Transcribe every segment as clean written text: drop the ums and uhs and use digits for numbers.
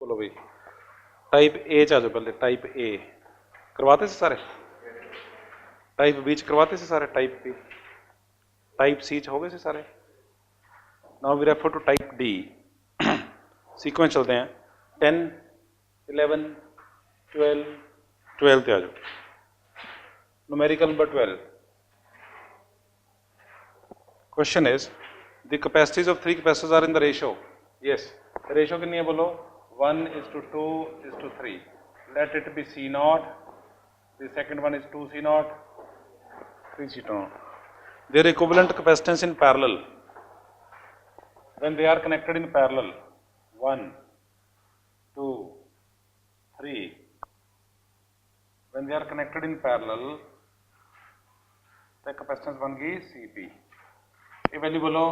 बोलो भाई type A च आ जाओ पहले टाइप ए करवाते से सारे टाइप बी च करवाते से सारे टाइप बी टाइप सी च हो गए से सारे now we refer to type D sequence चलते हैं 10 11 12 12 पे आ जाओ numerical number 12 question is the capacities of 3 capacitors are in the ratio yes ratio कितनी है बोलो 1:2:3 let it be C naught the second one is 2 C naught 3 C naught their equivalent capacitance in parallel when they are connected in parallel 1 2 3 when they are connected in parallel the capacitance बन गई Cp ये value बोलो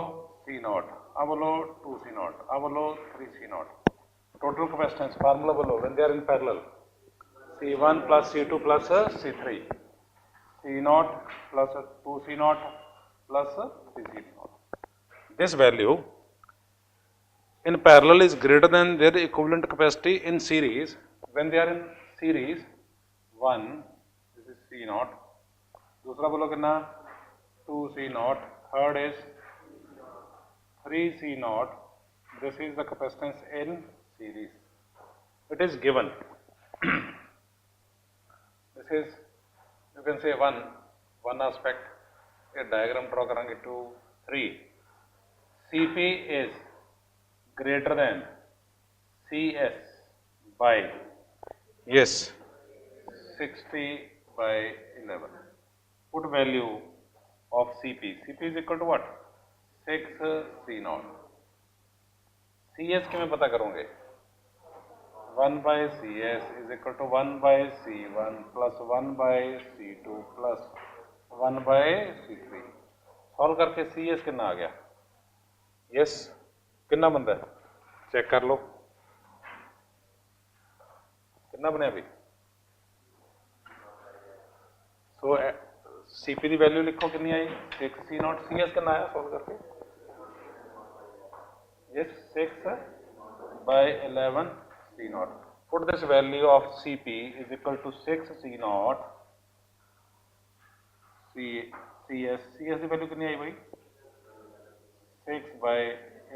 C naught अब बोलो 2 C naught अब बोलो 3 C naught total capacitance formula बोलो when they are in parallel C1 plus C2 plus C3 C naught plus 2 C naught plus 3 C naught this value in parallel is greater than their equivalent capacity in series when they are in series 1 this is C naught दूसरा बोलो कितना 2 C naught third is 3 C naught this is the capacitance in series it is given this is you can say one aspect a diagram draw करेंगे 2 3 Cp is greater than Cs by yes 60 by 11 put value of Cp Cp is equal to what 6 C naught Cs के मैं पता करूँगे 1 by Cs is equal to 1 by C1 plus 1 by C2 plus 1 by C3 solve करके Cs कितना आ गया yes कितना बनता है check कर लो कितना बने अभी सो Cp की वैल्यू लिखो कितनी आई 6 C naught Cs कितना आया सॉल्व करके yes 6 by 11 C naught put this value of Cp is equal to 6 C naught Cs की वैल्यू कितनी आई भाई 6 by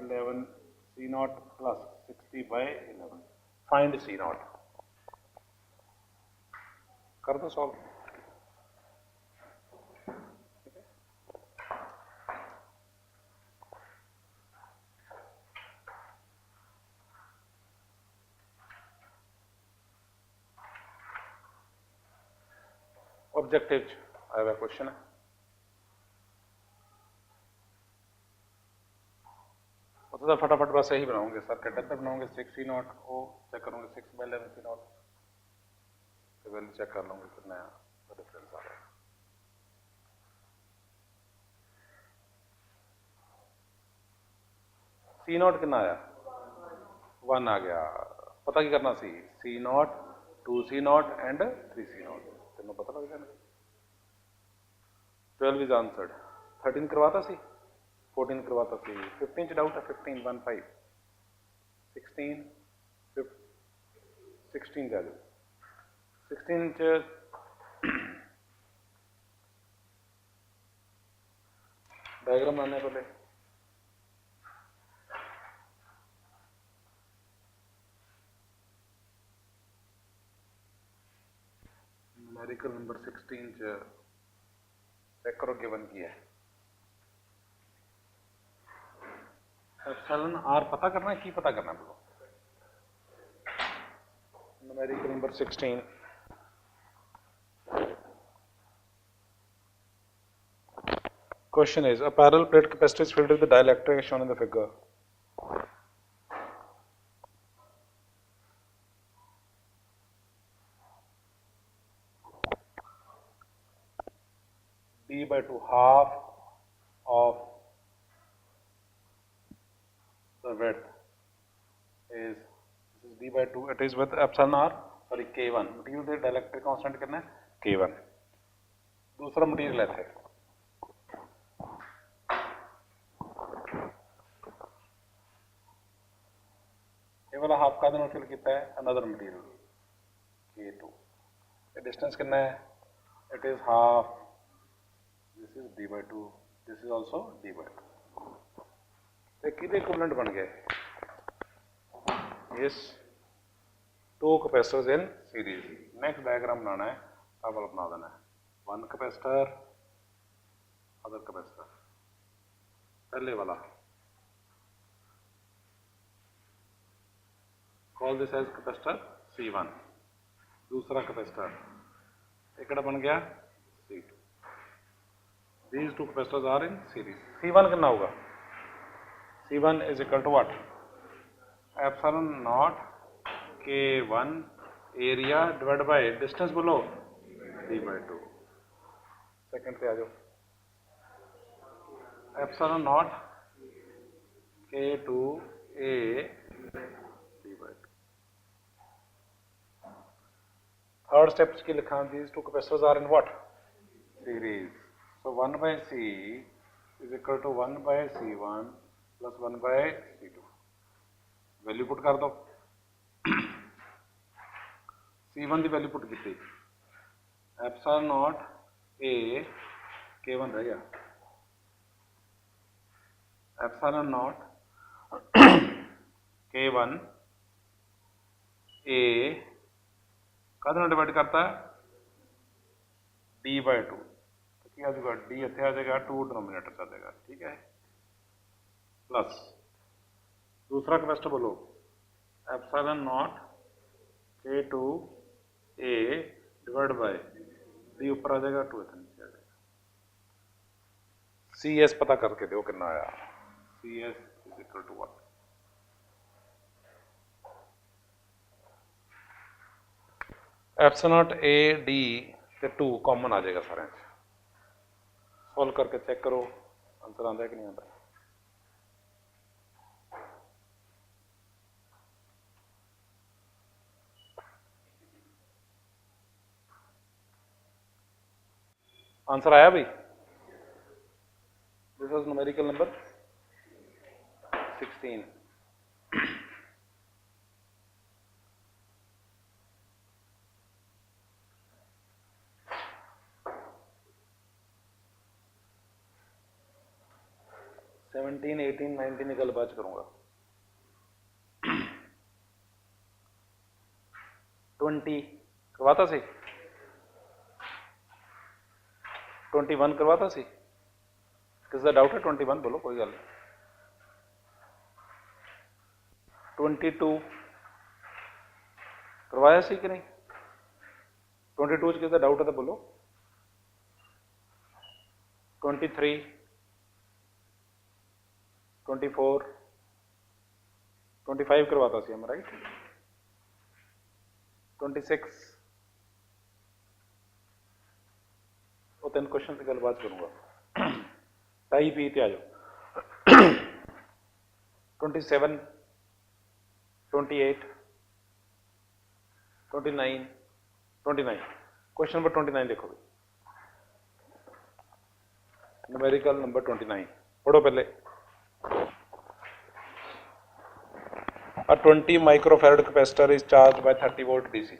11 C naught plus 60 by 11 find C naught कर दो सॉल्व ऑब्जेक्टिव आया हुआ क्वेश्चन है तो फटाफट बस यही बनाऊंगे सर कैटर पे बनाऊंगे 6 C naught को चेक करूंगे 6 by 11 C naught तो वैल्यू चेक कर लूंगा कितना डिफरेंस आ रहा है C naught कितना आया 1 आ गया पता क्या करना C naught 2 C naught and 3 C naught तेनों पता लग जाना 12 is answered 13 करवाता सी 14 करवाता सी 15 डाउट है 15 1 5 16 16 जा जाओ 16 डायग्राम आने पहले न्यूमेरिकल नंबर 16 चेक करो गिवन किया है एप्सिलॉन आर पता करना है की पता करना है बोलो numerical number 16 question is a parallel plate capacitor is filled with the dielectric as shown in the figure d by 2 half of the width is this is d by 2 it is with epsilon r sorry k1 material the dielectric constant कितना है k1 दूसरा material लेते हैं ये वाला half का fill किया है अनदर मटीरियल K2, ये डिस्टेंस कितना है, it is half, this is d/2, this is also d/2, तो किहदे इक्विवेलेंट बन गए, इस two capacitors in series. Next diagram बनाना है, अब बना देना है, वन कैपेसिटर अदर कैपेसिटर, पहले वाला call this as capacitor C1, दूसरा कैपेसिटर एक बन गया C2, these two capacitors are in series। C1 कितना होगा, C1 is equal to what, epsilon not K1 area divide by distance बोलो d/2। सेकंड पे आ जाओ, epsilon not K2A d/2। Third step की लिखा, these two capacitors are in what, series, so 1/C is equal to 1/C1 plus 1/C2, value put कर दो, C1 की value put की, एप्सिलॉन नॉट A K1 रह गया, एप्सिलॉन नॉट K1 A कद divide करता है d/2, तो क्या आ जाएगा, d इतने आ जाएगा, 2 डिनोमिनेटर से आ जाएगा, ठीक है, प्लस दूसरा कैपेसिटर बोलो, epsilon not K2A divide by d ऊपर आ जाएगा, 2 इतने नीचे आ जाएगा। CS पता करके दो कितना आया, CS is equal to what, epsilon A D ते 2 कॉमन आ जाएगा सारे, सॉल्व करके चेक करो आंसर आता है कि नहीं आता। आंसर आया भाई, this was numerical number 16। Seventeen 18 19 गल बाद करूंगा, 20 करवाता सी, 21 करवाता सी, किस दा डाउट है, 21 बोलो कोई गल, 22 करवाया सी कि नहीं, 22 किस दा डाउट है तो बोलो, 23 24 25 करवाता सी हम, राइट, 26, वो 3 क्वेश्चन की गल बात करूंगा, टाई पी ते आ जाओ, 27 28 29 29, क्वेश्चन नंबर 29 देखो, न्यूमेरिकल नंबर 29 पढ़ो पहले, A 20 microfarad capacitor is charged by 30 volt DC.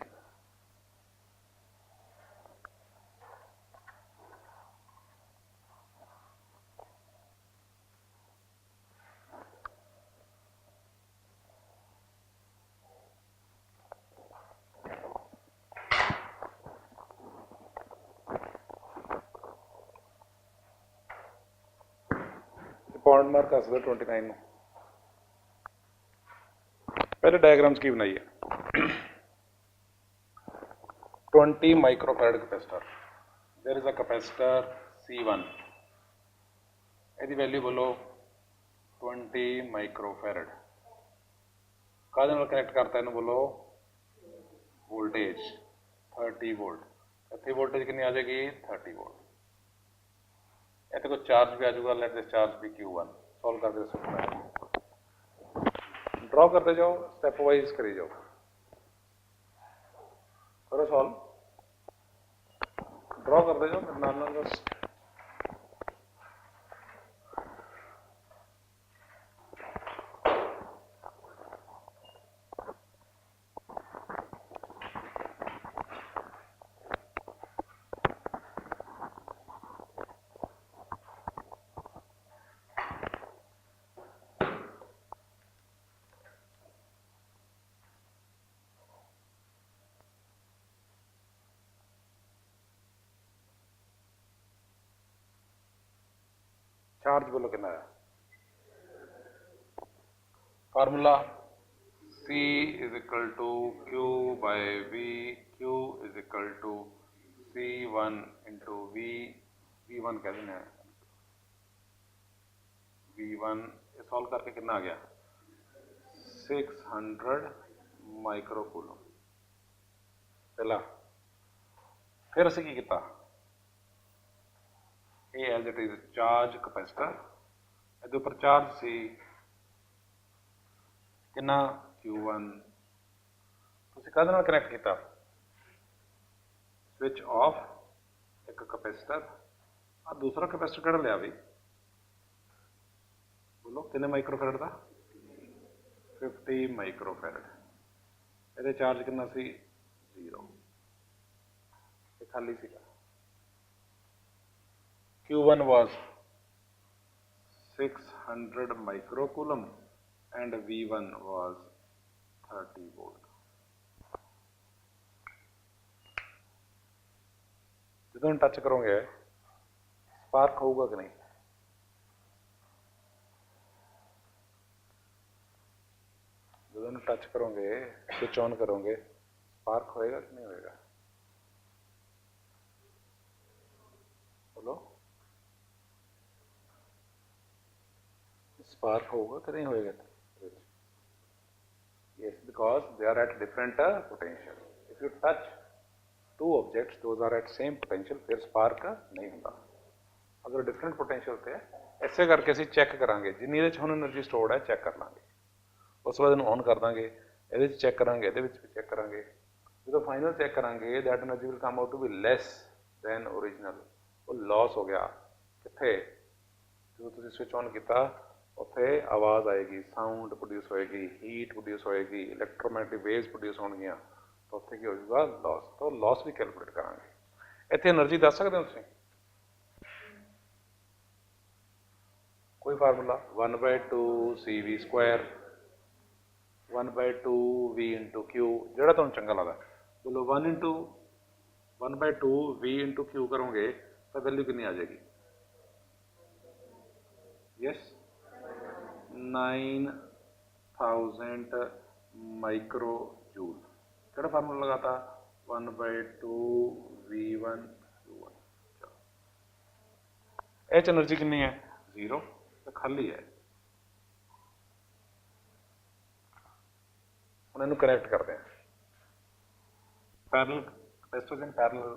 Point mark कर सकते 29 में, पहले डायग्राम्स की बनाइए, 20 microfarad capacitor, there is a capacitor C1, यदि वैल्यू बोलो 20 माइक्रोफैरड, कादे नाल कनेक्ट करता है बोलो, वोल्टेज 30 वोल्ट, इतनी वोल्टेज कितनी आ जाएगी 30 वोल्ट, इतने को चार्ज भी आ जाएगा, let this charge be Q1, solve कर दे, ड्रॉ करते जाओ, स्टेप वाइज करी जाओ, करो सॉल्व, ड्रॉ करते जाओ मेरे नाम बस, चार्ज बोलो कितना है formula C is equal to Q by V, Q is equal to C1 into V, V1 कह देना है, V1 ये सॉल्व करके कितना आ गया 600 माइक्रोकूलम पहला। फिर असीं की किया ये as it is charge capacitor ਇਹਦੇ ਉੱਪਰ चार्ज सी कितना Q1 ਤੁਸੀਂ ਕਾਹਦੇ ਨਾਲ ਕਨੈਕਟ ਕੀਤਾ स्विच ऑफ एक कैपेसिटर आ दूसरा कैपेसिटर ਕਿਹੜਾ लिया भी बोलो कितने माइक्रोफैरड का 50 माइक्रोफैरड ਇਹਦੇ चार्ज कितना सी 0 ये खाली सीगा Q1 was 600 microcoulomb and V1 was 30 volt. ਜਦੋਂ ਟੱਚ ਕਰੋਗੇ ਸਪਾਰਕ ਹੋਊਗਾ ਕਿ ਨਹੀਂ ਜਦੋਂ ਟੱਚ ਕਰੋਗੇ ਸਵਿਚ ऑन करोगे स्पार्क होएगा कि नहीं होएगा बोलो स्पार्क होगा कि नहीं होएगा yes because they are at different potential if you touch two objects those are at same potential फिर spark नहीं होता अगर different potential थे ऐसे करके ਅਸੀਂ चेक करांगे जिन्नी ਇਹਦੇ ਚ ਹੁਣ એનર્ਜੀ ਸਟੋਰਡ ਹੈ ਚੈੱਕ ਕਰ ਲਾਂਗੇ ਉਸ ਤੋਂ ਬਾਅਦ ਇਹਨੂੰ ਔਨ ਕਰ ਦਾਂਗੇ ਇਹਦੇ ਚ ਚੈੱਕ ਕਰਾਂਗੇ ਇਹਦੇ ਵਿੱਚ ਵੀ ਚੈੱਕ ਕਰਾਂਗੇ ਜਦੋਂ ਫਾਈਨਲ ਚੈੱਕ ਕਰਾਂਗੇ that energy will come out to be less than original ਉਹ लॉस हो गया ਕਿੱਥੇ ਜਦੋਂ ਤੁਸੀਂ ਸਵਿਚ ਔਨ ਕੀਤਾ ਉੱਥੇ आवाज़ आएगी साउंड प्रोड्यूस होएगी हीट प्रोड्यूस होएगी इलैक्ट्रोमैग्नेटिक वेव्स प्रोड्यूस होणगियां तो उत्थे की हो जाएगा लॉस तो लॉस भी कैलकुलेट करांगे इत्थे एनर्जी दस सकते हो तुसीं कोई formula 1/2 CV square 1/2 V into Q जिहड़ा तुहानूं चंगा लगदा बोलो 1/2 V इंटू Q करोगे तो वैल्यू कितनी आ जाएगी यस 9000 माइक्रो जूल केड़ा फार्मूला लगाता 1/2 V1 Q1 एच एनर्जी कितनी है 0 तो खाली है हम इन्हू कनेक्ट करते हैं पैरेलल कैपेसिटर्स इन पैरेलल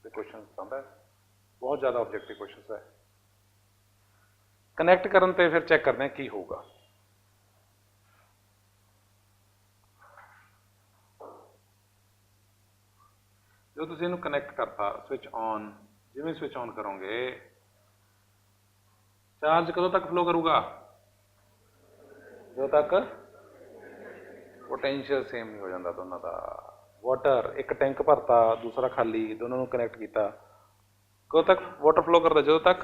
के क्वेश्चन आंदा है बहुत ज़्यादा ऑब्जेक्टिव क्वेश्चन है कनैक्ट करन ते फिर चेक करते हैं की होगा जो तुसीं इहनूं कनैक्ट करता स्विच ऑन जिवें स्विच ऑन करोगे चार्ज कदों तक फ्लो करूगा जो तक पोटेंशियल सेम नहीं हो जाता दोनों का वाटर एक टैंक भरता दूसरा खाली दोनों को कनैक्ट किया कदों तक वाटर फ्लो करता जो तक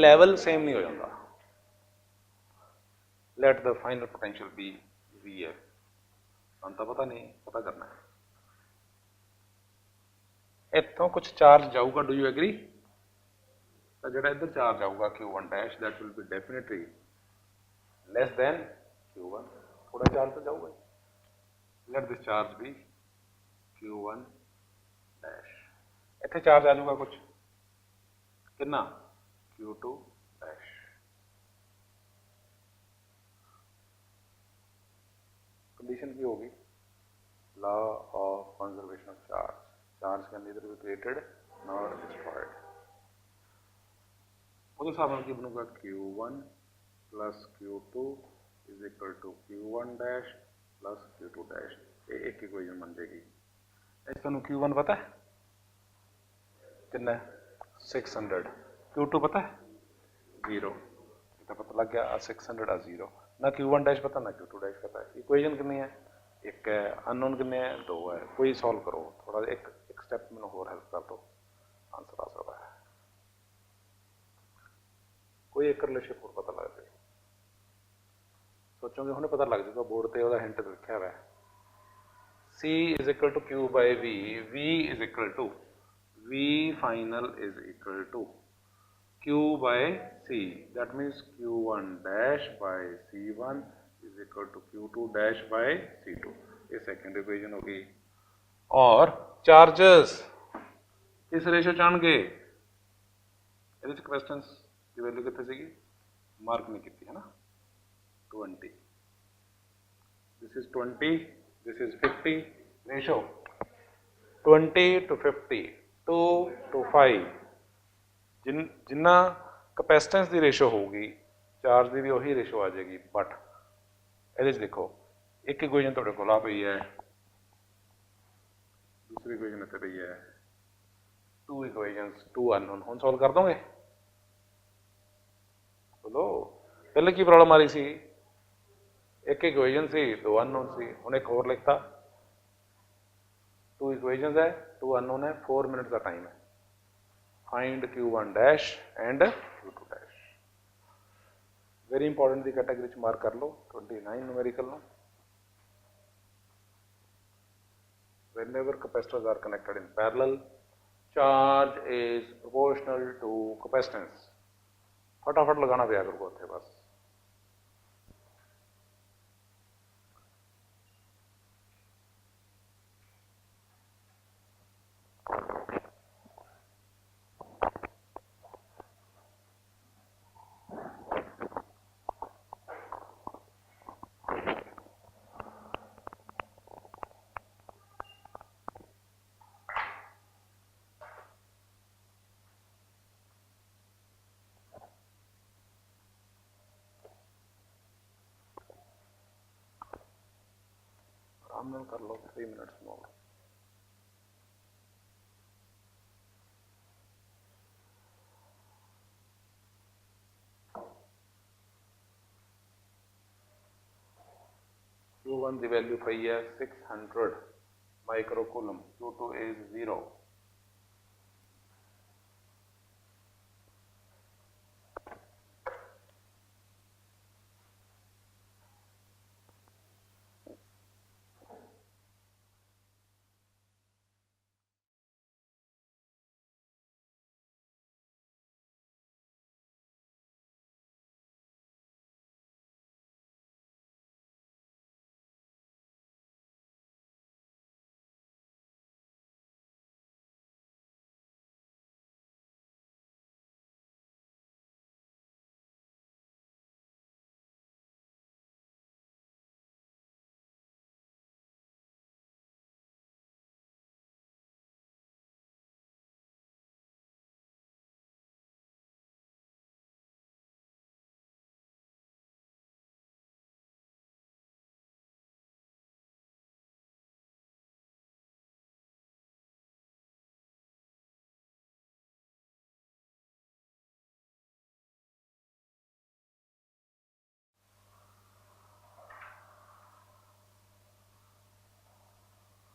लेवल सेम नहीं हो जाता let the final potential be V है हम तो पता नहीं पता करना है इतों कुछ चार्ज जाऊगा डू यू एग्री तो जो इधर चार्ज आऊगा Q1 dash that will be definitely less than Q1 थोड़ा चार्ज तो जाऊगा let this charge be Q1 dash इतने चार्ज आ जाऊगा कुछ कितना Q2 डैश कंडीशन की होगी law of conservation of charge charge can neither be created nor destroyed उस हिसाब से बनूगा Q1 plus Q2 is equal to Q1 dash plus Q2 dash ये एक इक्वेशन बन जाएगी इस तुहानूं Q1 पता है कितना 600 Q2 पता है 0 तो पता लग गया 600 0 ना Q1 डैश पता ना Q2 डैश पता है इक्वेशन कितनी है एक है अननोन कितने है 2 है कोई सॉल्व करो थोड़ा एक स्टेप मैंने होर हेल्प कर दो आंसर आ सकता है कोई एक रिलेशनशिप होर पता लग जाए सोचोगे हुणे पता लग जाएगा बोर्ड पे ਉਹਦਾ हिंट लिखा हुआ है C is equal to Q by V V is equal to V final is equal to Q by C. That means Q1 dash by C1 is equal to Q2 dash by C2. ये second equation होगी। और charges इस ratio चाण गए ਇਹਦੇ ਚ ਕਪੈਸਿਟੈਂਸ ਦੀ value ਕਿੱਥੇ ਸੀਗੀ mark ਨਹੀਂ ਕੀਤੀ ਹੈ ਨਾ 20 this is 20 this is 50 ratio 20 to 50 2 to 5 ਜਿੰਨਾ ਕਪੈਸਿਟੈਂਸ ਦੀ ਰੇਸ਼ੋ ਹੋਊਗੀ ਚਾਰਜ ਦੀ ਵੀ ਉਹੀ ਰੇਸ਼ੋ ਆ ਜਾਏਗੀ ਬਟ ਇਹਦੇ ਚ ਦੇਖੋ ਇੱਕ ਇਕੁਏਸ਼ਨ ਤੁਹਾਡੇ ਕੋਲ ਆ ਪਈ ਹੈ दूसरी इक्वेशन इतने पई है 2 इक्वेशंस 2 अननोन हम सॉल्व कर दोगे बोलो पहले की प्रॉब्लम आ रही सी एक इक्वेशन सी 2 अननोन सी हुण एक और लिखता 2 इक्वेशंस है 2 अननोन है 4 मिनट का टाइम है find Q1 dash and Q2 dash very important the category mark कर लो 29 numerical no whenever capacitors are connected in parallel charge is proportional to capacitance फटाफट लगाना पिया करो उत्थे बस आराम कर लो 3 मिनट्स मोर Q1 की वैल्यू पई है 600 microcoulomb Q2 is 0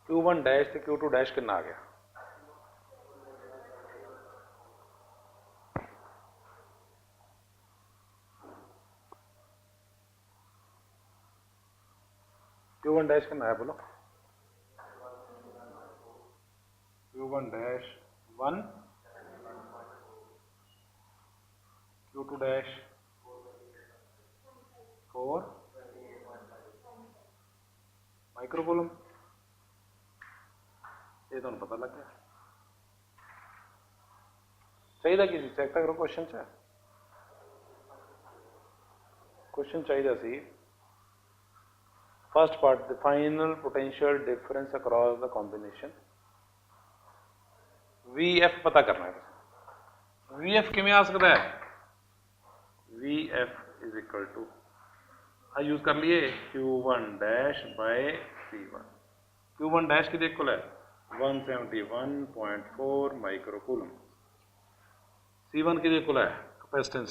Q1 dash ते Q2 डैश कितना आ गया Q1 डैश कितना है बोलो Q1 dash 1 Q2 dash 4 microcoulomb ये तो पता लग गया चाहिए कि चेक करो क्वेश्चन चाहिए C first part the final potential difference across the combination VF पता करना है VF किमें आ सकता है VF is equal to use कर लिए Q1 dash by C1 Q1 dash की देख है 171.4 माइक्रोकूलम C1 की देखो है कैपेसिटेंस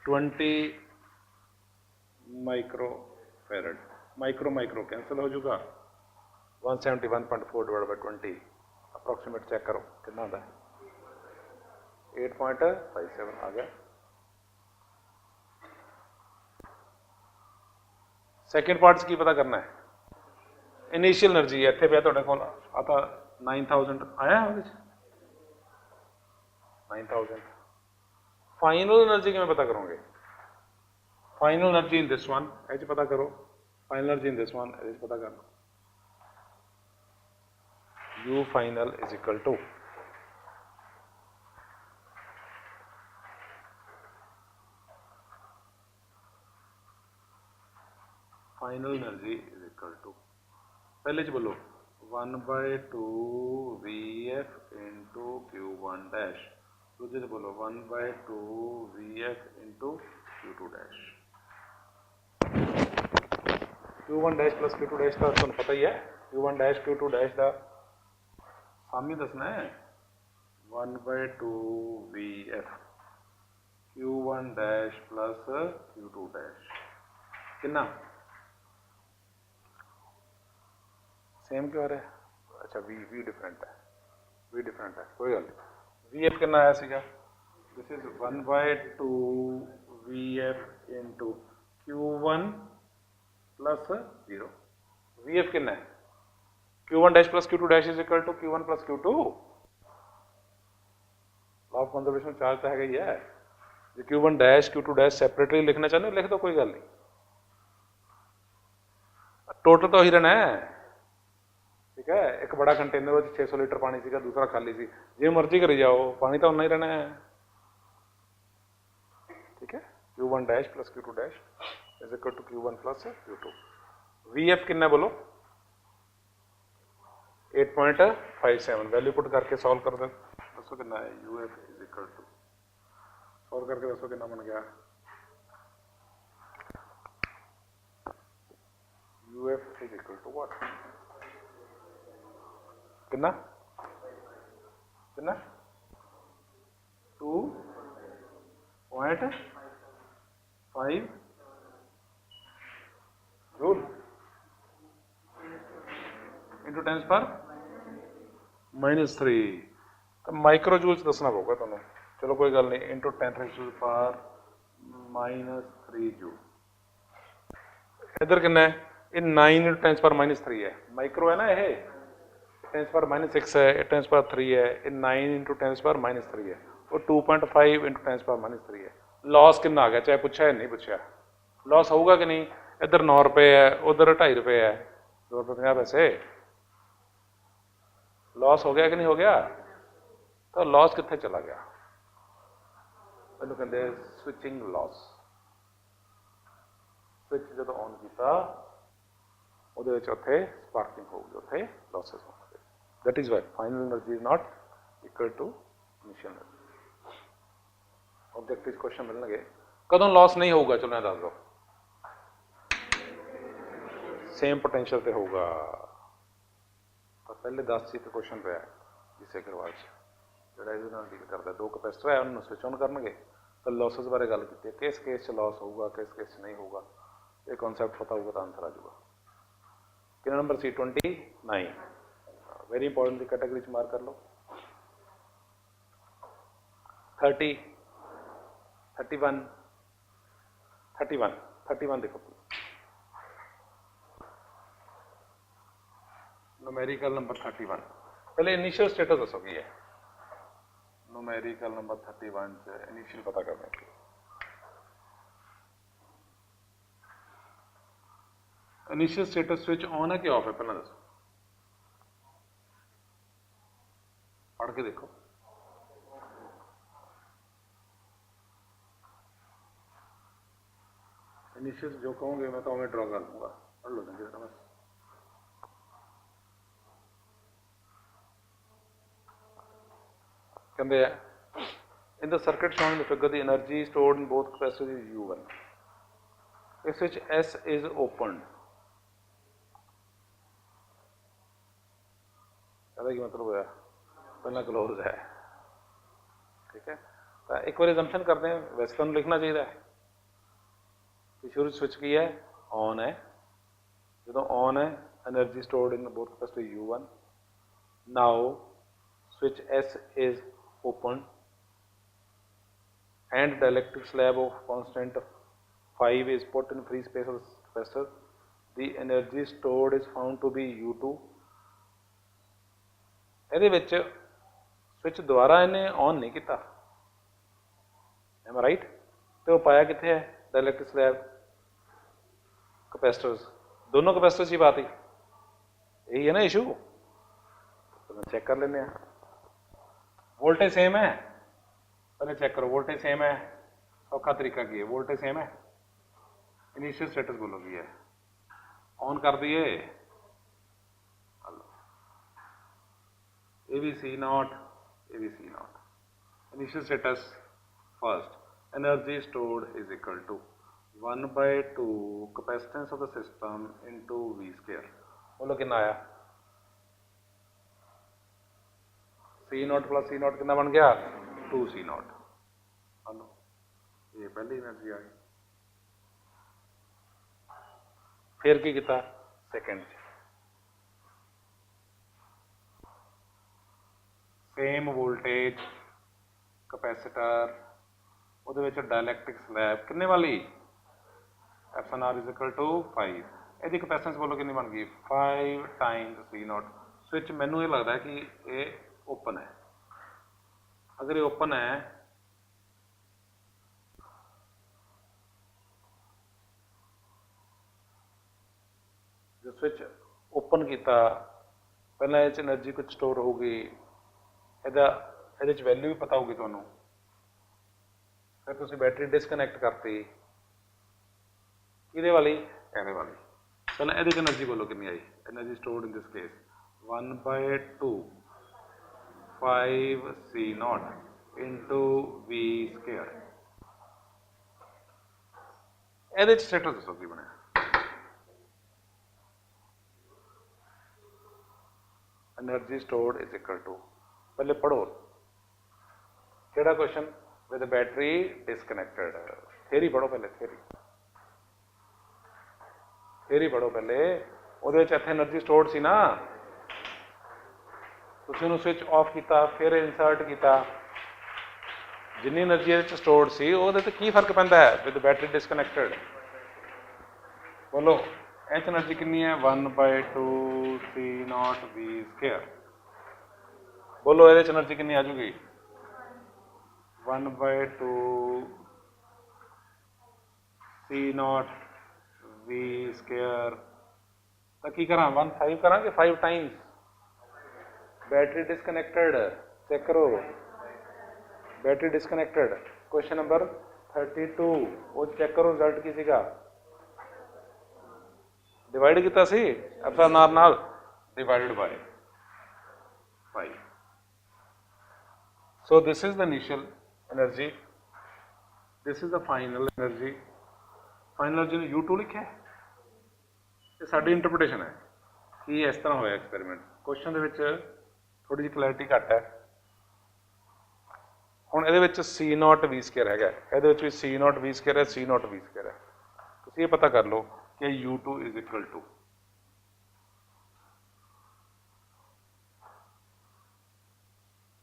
20 माइक्रोफैरड माइक्रो कैंसिल हो जाएगा 171.4 डिवाइड बाय 20 अप्रोक्सीमेट चेक करो कितना आता है 8.57 आ गया सेकेंड पार्ट्स की पता करना है इनिशियल एनर्जी इतने पे तुहाडे कोल आता 9000 आया 9000 फाइनल एनर्जी किवें पता करोगे? Final energy in this one ये पता करो, final energy in this one ये पता कर लो। U final is equal to final energy is equal to पहले च बोलो 1/2 VF इंटू Q1 डैश, दूजे च बोलो 1/2 VF into Q2 dash. Q1 dash plus Q2 dash का तुहानू पता ही है, Q1 डैश Q2 डैश का सामने दसना है 1/2 VF Q1 dash plus Q2 dash कितना सेम क्यों आ रहा है? अच्छा V डिफरेंट है, V डिफरेंट है, कोई गल नहीं। VF कितना आया सीगा? This is 1/2 VF into Q1 plus 0। VF कितना है? Q1 dash plus Q2 dash is equal to Q1 plus Q2। Law of conservation charge तो है ही है। जो Q1 dash Q2 dash separately लिखना चाहते हो लिख दो, कोई गल नहीं, टोटल तो ही रहना है, ठीक है। एक बड़ा कंटेनर 600 लीटर पानी सीगा, दूसरा खाली सी, जो मर्जी करी जाओ पानी तो उन्ना ही रहना है, ठीक है। Q1 dash plus Q2 dash is equal to Q1 plus Q2। VF कितना बोलो? 8.57। वैल्यू पुट करके सॉल्व कर दो, दसो कितना है? UF is equal to, solve करके दसो कितना बन गया? UF is equal to what? कितना कितना 2.5 जूल इंटू 10⁻³ तो माइक्रो जूल्स दसना पड़ेगा तुहानू। चलो कोई गल नहीं, इंटू 10⁻³ जूल। इधर कितना है? ये 9 इंटू 10⁻³ है, माइक्रो है ना, ये 10⁻6 है, ये 10⁻³ है, ये 9 इंटू 10⁻³ है, और 2.5 इंटू 10⁻³ है। लॉस कितना आ गया? चाहे पूछा है नहीं पूछा, लॉस होगा कि नहीं? इधर 9 रुपये है, उधर 2.5 रुपये है, 2 रुपये 50 पैसे, लॉस हो गया कि नहीं हो गया? तो लॉस कितने चला गया? कहते हैं स्विचिंग लॉस। स्विच जो ऑन किया ਉਹਦੇ ਵਿੱਚ ਉੱਥੇ ਸਪਾਰਕਿੰਗ ਹੋਊਗੀ, ਉੱਥੇ ਲੌਸਸ ਹੋਣਗੇ। That is why final energy is not equal to initial energy. Objective question ਮਿਲਣਗੇ, ਕਦੋਂ ਲੌਸ ਨਹੀਂ ਹੋਊਗਾ? ਚਲੋ ਇਹ ਦੱਸ ਦਿਓ। ਸੇਮ ਪੋਟੈਂਸ਼ੀਅਲ ਤੇ ਹੋਊਗਾ। ਤਾਂ ਪਹਿਲੇ 10 ਸੀ ਤੇ ਕੁਐਸਚਨ ਪਿਆ ਜਿਸੇ ਕਰਵਾਲ ਚ ਜਿਹੜਾ ਇਹਦੇ ਨਾਲ ਡੀਲ ਕਰਦਾ, ਦੋ ਕਪੈਸਿਟਰ ਹੈ ਉਹਨਾਂ ਨੂੰ ਸਵਿਚ ਔਨ ਕਰਨਗੇ ਤਾਂ ਲੌਸਸ ਬਾਰੇ ਗੱਲ ਕੀਤੀ ਹੈ, ਕਿਸ ਕੇਸ ਚ ਲੌਸ ਹੋਊਗਾ ਕਿਸ ਕੇਸ ਚ ਨਹੀਂ ਹੋਊਗਾ, ਇਹ ਕਨਸੈਪਟ ਪਤਾ ਹੋਊਗਾ ਤਾਂ ਆਨਸਰ ਆ ਜਾਊਗਾ। कितना नंबर सी? 29। वेरी इंपॉर्टेंट की कैटेगरी च मार्क कर लो। 30, 31, 31, 31 देखो न्यूमेरिकल नंबर 31। पहले इनिशियल स्टेटस दसो की है न्यूमेरिकल नंबर 31 च इनिशियल पता करना है। इनिशियल स्टेटस स्विच ऑन है कि ऑफ है? पहला दसो, पढ़ के देखो। इनिशियल जो कहूँगे मैं तो हमें ड्रॉ कर दूंगा, पढ़ लो चंगी तरह बस। कहते हैं in the circuit shown in the figure the energy stored in both capacity is U1। इस स्विच S इज ओपन, की मतलब है पहला क्लोज है, ठीक है। तो एक बार एजम्पशन करते हैं, वैसे तो लिखना चाहिए कि शुरू स्विच की है ऑन है, जो ऑन है energy stored in both capacity U1। Now switch S is open and the electric slab of constant 5 is put in free space of the capacitor. The energy stored is found to be U2। ਇਹਦੇ ਵਿੱਚ switch ਦੁਬਾਰਾ ਇਹਨੇ on ਨਹੀਂ ਕੀਤਾ, M आई right. तो पाया कितने है डाइलेक्ट्रिक स्लैब कैपेसिटर्स, दोनों कैपेसिटर्स की बात ही यही है ना इशू। तो चेक कर लेने हैं, वोल्टेज सेम है, पहले चेक करो वोल्टेज सेम है। सौखा तरीका की है, वोल्टेज सेम है, इनिशियल स्टेटस बोलोगी है, ऑन कर दिए, A B C not, A B C not, initial status first, energy stored is equal to 1/2 capacitance of the system into V square. बोलो कितना आया, C not plus C not कितना बन गया 2 सी नॉट। हेलो ये पहली एनर्जी आ गई, फिर की किया सेकेंड सेम वोल्टेज कैपेसिटर ਉਹਦੇ ਵਿੱਚ डायलैक्ट्रिक स्लैब कितने वाली epsilon R is equal to 5, ਇਹਦੀ कैपेसिटेंस बोलो कितनी बन गई 5 टाइम्स सी नॉट। स्विच मैनू ये लगता है कि ये ओपन है, अगर ये ओपन है जो स्विच ओपन किया पहला ये एनर्जी कुछ स्टोर होगी, ये वैल्यू भी पता होगी तुहानू, फिर तुसी बैटरी डिसकनैक्ट करती किहदे वाली कहने वाली। पहले ये एनर्जी बोलो कितनी आई, energy stored in this case 1/2 5 C naught into V square. ये स्टेटस दसो की बने, energy stored is equal to, पहले पढ़ो केड़ा question with battery disconnected, theory पढ़ो पहले, थेरी पढ़ो पहले, ਉਹਦੇ ਵਿੱਚ ਇੱਥੇ एनर्जी स्टोर्ड सी ना, ਤੁਸੀਂ ਉਹਨੂੰ स्विच ऑफ किया फिर इंसर्ट किया, जिन्नी एनर्जी ਇਹਦੇ ਵਿੱਚ स्टोर्ड सी ਉਹਦੇ ਤੇ ਕੀ फर्क पैंदा है विद बैटरी डिसकनैक्टेड। बोलो ਇਹ एनर्जी कितनी है 1/2 सी नॉट वी स्क्वायर। बोलो ये एनर्जी कितनी आ जाएगी 1/2 सी नॉट वी स्क्वायर। तो की करा 1/5 करा कि 5 टाइम्स, बैटरी डिसकनैक्टेड चेक करो, बैटरी डिसकनैक्टेड क्वेश्चन नंबर 32 वो चेक करो रिजल्ट की सीगा, डिवाइड किया सी एप्सिलॉन आर नाल divided by 5। So this is the initial energy, this is the final energy. Final energy ने U2 लिखा है, ये साडी इंटरप्रिटेशन है कि इस तरह होया एक्सपेरिमेंट। क्वेश्चन दे विच थोड़ी जी क्लैरिटी घट है। हुण इहदे विच सी नॉट वी स्क्वायर हैगा, इहदे विच भी सी नॉट वी स्क्वायर है, सी नॉट वी स्क्वायर है। तुसीं ये पता कर लो कि U2 इज इक्वल टू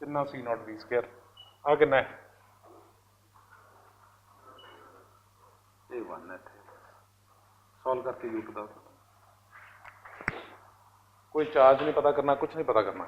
कितना सी नॉट वी स्क्वायर आ कितना है ये 1 है। सॉल्व करके U2 का कोई चार्ज नहीं पता करना, कुछ नहीं पता करना।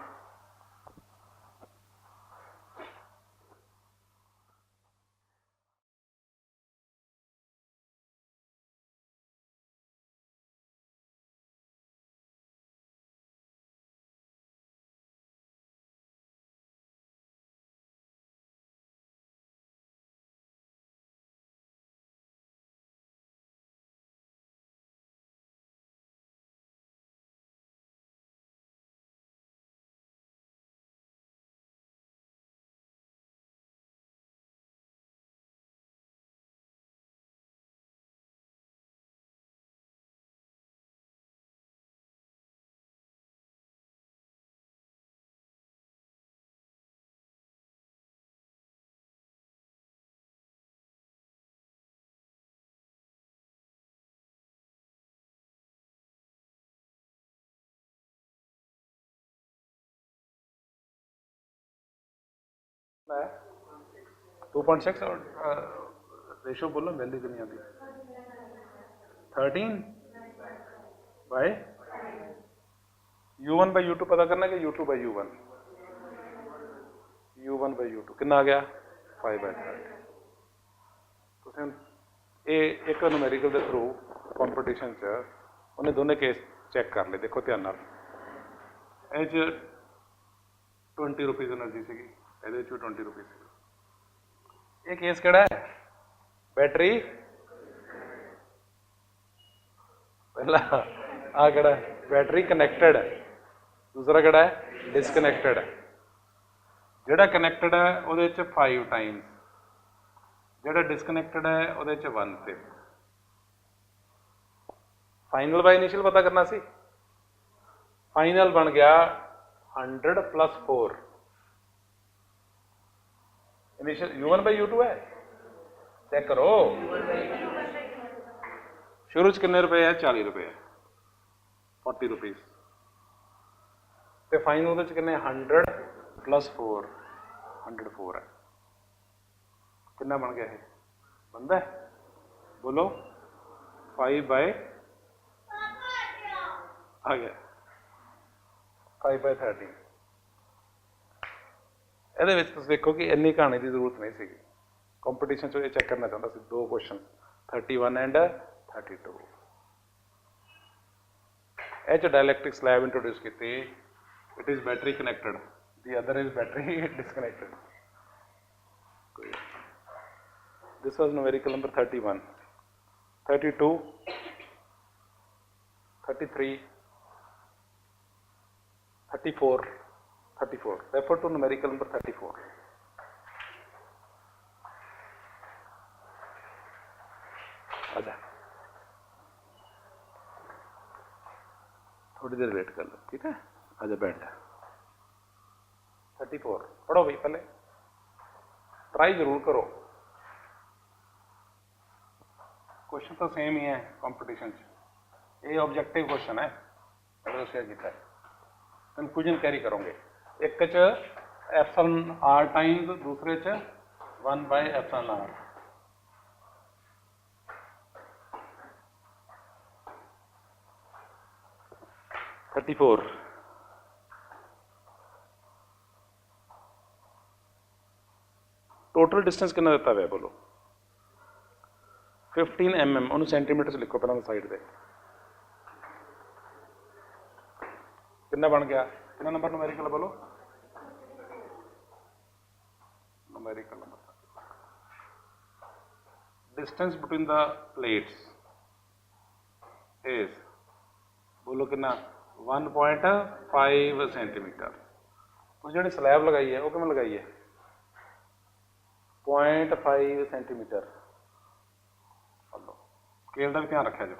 है 2.6 और रेशो बोलो वैल्यू कितनी आती 13 बाय U1 बाई U2 पता करना कि U2 by U1 by U2 कितना आ गया 5/30। तुसीं ये एक न्यूमेरिकल के थ्रू कंपटीशन च उन्हें दोनों केस चैक कर ले, देखो ध्यान नाल। ਇਹ 'ਚ 20 रुपीज़ एनर्जी सी, ये 20 रुपीज़ सी। ये केस किहड़ा है? बैटरी पहला आ किहड़ा है? बैटरी कनैक्टेड है। दूसरा किहड़ा है? डिसकनैक्टेड है। जिहड़ा कनैक्टेड है उहदे 'च 5 टाइम्स, जिहड़ा डिसकनैक्टेड है उहदे 'च 1 से। फाइनल बाय इनिशियल पता करना सी। फाइनल बन गया 100 + 4। इनिशियल U1 बाई U2 है, चेक करो। शुरू च कितने रुपए है? 40 रुपए है, 40 रुपीज़। तो फाइनल कितने? 100 + 4, 104 है। कितना बन गया है? बनता है? बोलो। 5 बाय आ गया 5/13। ये देखो कि इन्नी कहानी की जरूरत नहीं सी। कंपटीशन चो ये चेक करना चाहता सी, 2 क्वेश्चन 31 एंड 32। ये डायलैक्ट्रिक स्लैब इंट्रोड्यूस की। It is battery connected, the other is battery disconnected. This was numerical number 31, 32, 33, 34, 34. Refer to numerical number 34. आजा, थोड़ी देर वेट कर लो, ठीक है? आजा बैठ। 34 पढ़ो भाई, पहले ट्राई जरूर करो। क्वेश्चन तो सेम ही है कंपटीशन, ये ऑब्जेक्टिव क्वेश्चन है। अगर शेयर किया है कंफ्यूजन कैरी करोगे। एक च एप्सिलॉन आर टाइम्स, दूसरे च 1/एप्सिलॉन आर। टोटल डिस्टेंस कितना दिता हुआ बोलो? 15 mm। उन्होंने सेंटीमीटर लिखो पहले साइड से। कितना बन गया? कितना नंबर न्यूमेरिकल बोलो? Numerical number. Distance between the plates is, बोलो कितना? 1.5 सेंटीमीटर। तो जी स्लैब लगाई है वो किमें लगाई है? 0.5 सेंटीमीटर। हेलो, स्केल का भी ध्यान रखा जो।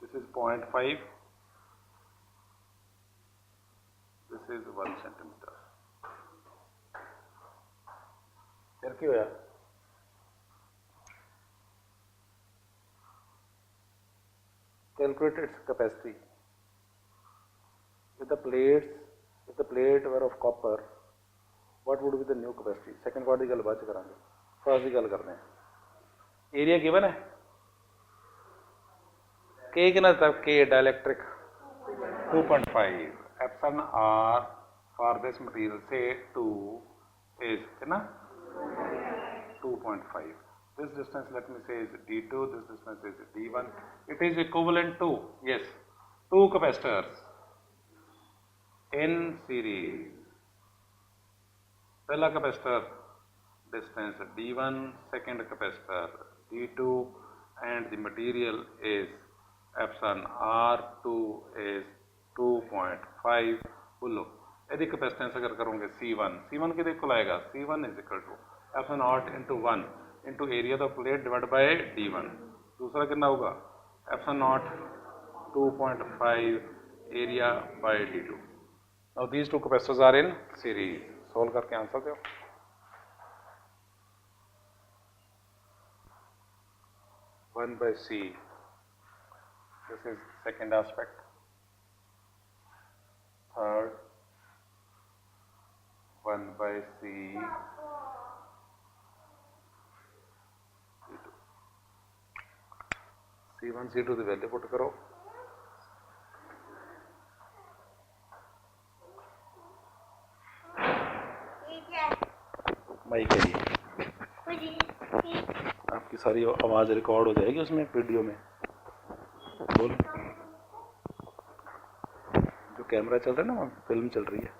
This is 0.5, this is 1 centimetre. फिर क्या होया? Calculate its capacity. If the plate were of copper, what would be the new capacity? Second part की गल बाद च करांगे, फर्स्ट की गल करते हैं। एरिया गिवन है, K कितना था? K dielectric 2.5, epsilon R for this material say 2 is कितना? 2.5. This distance, let me say, is D2, this distance is D1. It is equivalent to, yes, 2 capacitors in series. पहला capacitor distance D1, second capacitor D2, and the material is epsilon R2 is 2.5. बोलो यदि capacitance अगर करोगे C1, C1 कितने को लाएगा? C1 is equal to epsilon naught into 1 into area of plate divided by D1। दूसरा कितना होगा? epsilon naught 2.5 area by D2। Now these two capacitors are in series। Solve करके आंसर दो। One by C, this is second aspect। Third, 1 by C, C1 C2 की value put करो। Mic है आपकी सारी आवाज़ रिकॉर्ड हो जाएगी उसमें वीडियो में। बोलो, जो कैमरा चल रहा है ना वहाँ फिल्म चल रही है।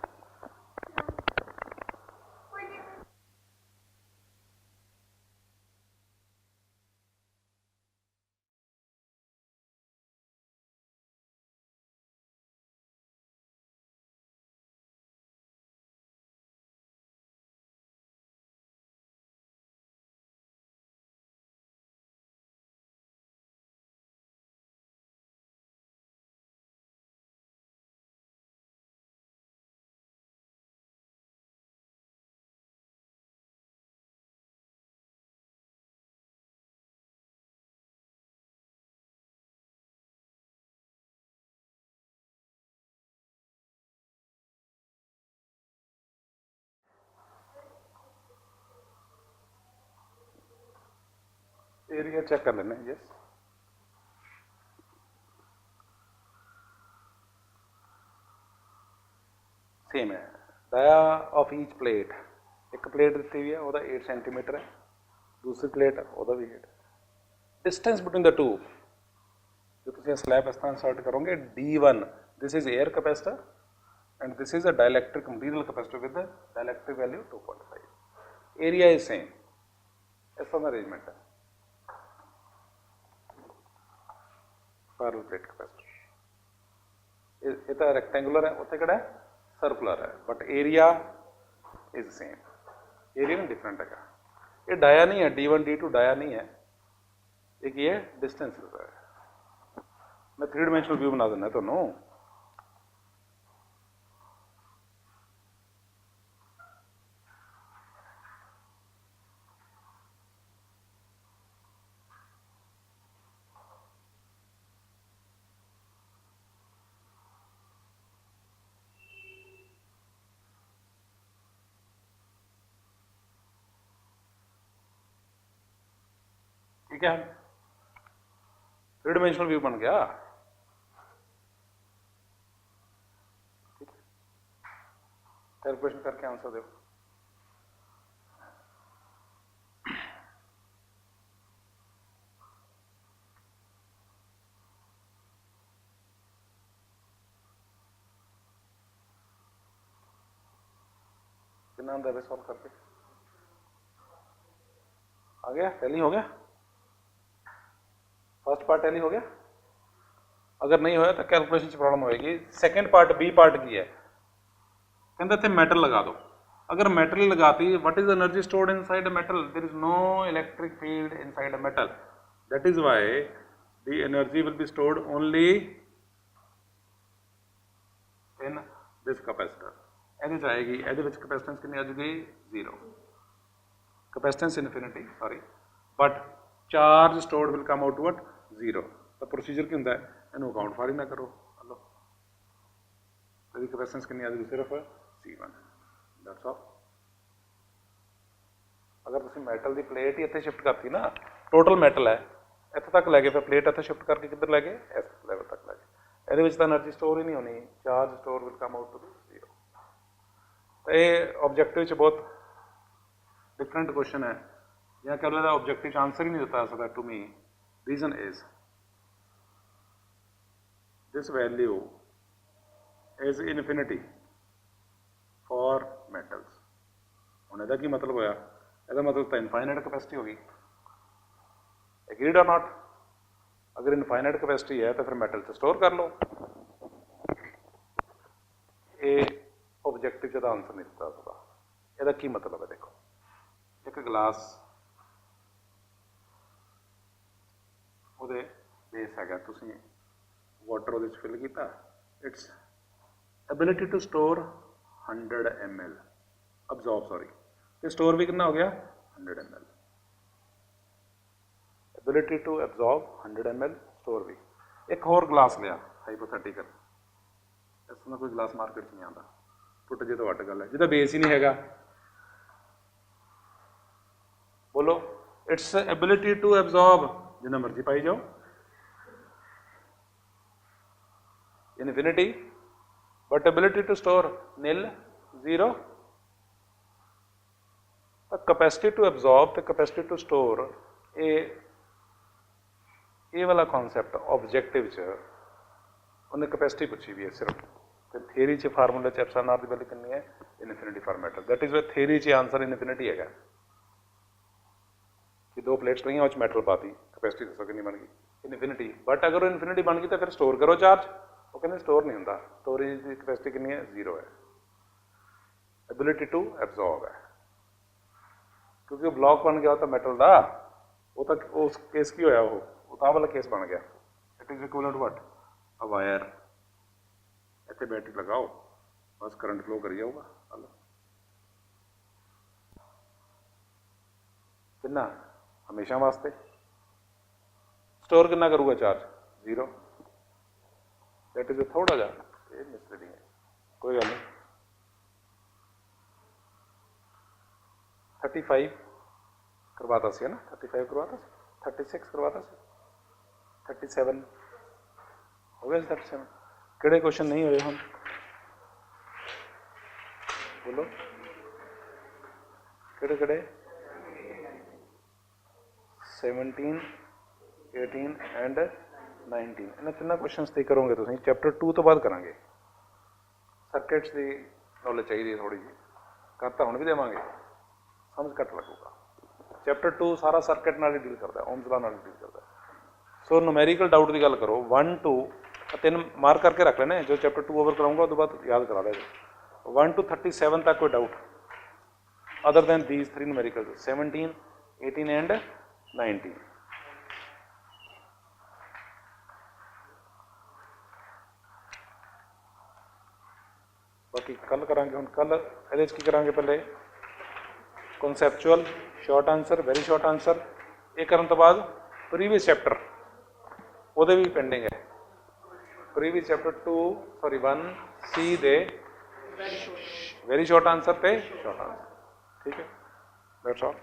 एरिया चेक कर लेना। यस, सेम है। डाया ऑफ ईच प्लेट, एक प्लेट दी हुई है वो 8 सेंटीमीटर है, दूसरी प्लेट वो भी 8। डिस्टेंस बिटवीन द टू जो तुम स्लैब इस तरह इंसर्ट करोगे, D1 this is air capacitor and this is a dielectric material capacitor with dielectric value 2.5। Area is same, इस तरह अरेंजमेंट है। पैरेलल प्लेट कैपेसिटर ये तो रेक्टेंगुलर है, उत्ते किहड़ा है सर्कुलर है, but area is same. Area ना डिफरेंट है। ये डाया नहीं है, D1 D2 डाया नहीं है, एक ये डिस्टेंस है। मैं 3 डायमेंशनल व्यू बना देना तुहानू। ठीक है, 3 डायमेंशनल व्यू बन गया। ठीक है, कैलकुलेशन करके आंसर दो। कितना अंदर सॉल्व करके आ गया? टैली हो गया? फर्स्ट पार्ट टैली हो गया? अगर नहीं होया तो कैलकुलेशन से प्रॉब्लम होएगी। सेकंड पार्ट बी पार्ट की है, कहते थे मेटल लगा दो। अगर मेटल लगाती, what is energy stored inside a metal? There is no electric field inside a metal, that is why the energy will be stored only in this capacitor. ਇਹਦੇ ਚ ਆਏਗੀ, ਇਹਦੇ ਵਿੱਚ कैपेसिटेंस ਕਿੰਨੀ ਆ ਜੂਗੀ? 0। Capacitance infinity, sorry, but charge stored will come out what? 0। तो procedure की होंदा है, इनू अकाउंट फार ही ना करो। हेलो, ਇਹਦੀ कैपेसिटेंस कितनी आ जाएगी? सिर्फ C1। That's all. अगर तुम मैटल की प्लेट ही इतने शिफ्ट करती ना, टोटल मैटल है इतने तक लैगे, फिर प्लेट इतने शिफ्ट करके किधर लैगे? इस लैवल तक लैगे। ये एनर्जी स्टोर ही नहीं होनी, charge store will come out to 0। तो ये ऑब्जेक्टिव बहुत डिफरेंट क्वेश्चन है, या कह लो ऑब्जेक्टिव आंसर ही नहीं देता सकता to me. Reason is this value is infinity for metals. हुण इहदा की मतलब होया? इहदा मतलब तो इनफाइनाइट कैपेसिटी होगी। एग्रीड और नॉट? अगर इनफाइनाइट कैपेसिटी है तो फिर मैटल से स्टोर कर लो। ये ऑब्जेक्टिव का आंसर नहीं दिता सकता। ਇਹਦਾ ਕੀ मतलब है? देखो, एक गिलास ਉਹਦੇ बेस है, तुसीं वाटर ਉਹਦੇ फिल किया, its ability to store 100 ml absorb, sorry, तो स्टोर भी कितना हो गया? 100 ml। Ability to absorb 100 ml, store भी। एक होर गिलास लिया हाइपोथेटिकल, इस तरह कोई गिलास मार्केट नहीं आता, टुट जे तो वट गल है, जिहदा बेस ही नहीं हैगा। बोलो, इट्स एबिलिटी टू एब्जॉर्ब जिन्ना मर्जी पाई जाओ, infinity, but ability to store nil, 0। Capacity to absorb तो कैपेसिटी टू स्टोर ये वाला कॉन्सैप्ट ऑब्जेक्टिव च उन्हें कैपेसिटी पूछी हुई है सिर्फ, तो थियरी च फार्मूले च एप्सिलॉन आर की वैल्यू कितनी है infinity for matter, that is way theory च आंसर इनफिनिटी है कि दो प्लेट्स रही मैटल पाती कैपेसिटी दसो कितनी बन गई इनफिनिटी, बट अगर इनफिनिटी बन गई तो फिर स्टोर करो चार्ज, वो कहते स्टोर नहीं होता, स्टोरेज की कैपेसिटी कितनी है 0 है, एबिलिटी टू एब्जॉर्ब है, क्योंकि ब्लॉक बन गया तो मैटल का वो तो उस केस की होया वो तो वाला केस बन गया, it is equivalent what a wire, इतने बैटरी लगाओ बस करंट फ्लो करी जाऊगा, कितना हमेशा वास्ते, स्टोर कितना करूँगा चार्ज 0, दैट इज थोड़ा जा मिसलीडिंग है, कोई गल नहीं, 35 करवाता सी है ना, 35 करवाता सी, 36 करवाता सी, 37 हो गया 37, किहड़े क्वेश्चन नहीं हुए हम बोलो, किहड़े किहड़े 17 18 एंड 19 इन्हें तिना क्वेश्चन ते करोगे तुम चैप्टर 2 तो बाद करांगे, सर्किट्स की नॉलेज चाहिए थोड़ी जी, करता हुण भी देवांगे, समझ घट लगूगा, चैप्टर 2 सारा सर्किट नाल डील करता है, ओम्स लॉ नाल डील करता है, सो न्यूमेरिकल डाउट की गल करो 1 2 3 मार्क करके रख लेने, जो चैप्टर 2 ओवर कराऊंगा उसके बाद याद करा देगा, 1 to 37 तक कोई doubt other than these 3 numerical 17 18 and 19, बाकी कल करांगे, हम कल ये की करांगे पहले conceptual short answer, very short answer, ये करने तो बाद प्रीवियस चैप्टर वो भी पेंडिंग है, previous chapter 2 sorry 1 C they very short answer पे शॉर्ट आंसर, ठीक है, दैट्स ऑल।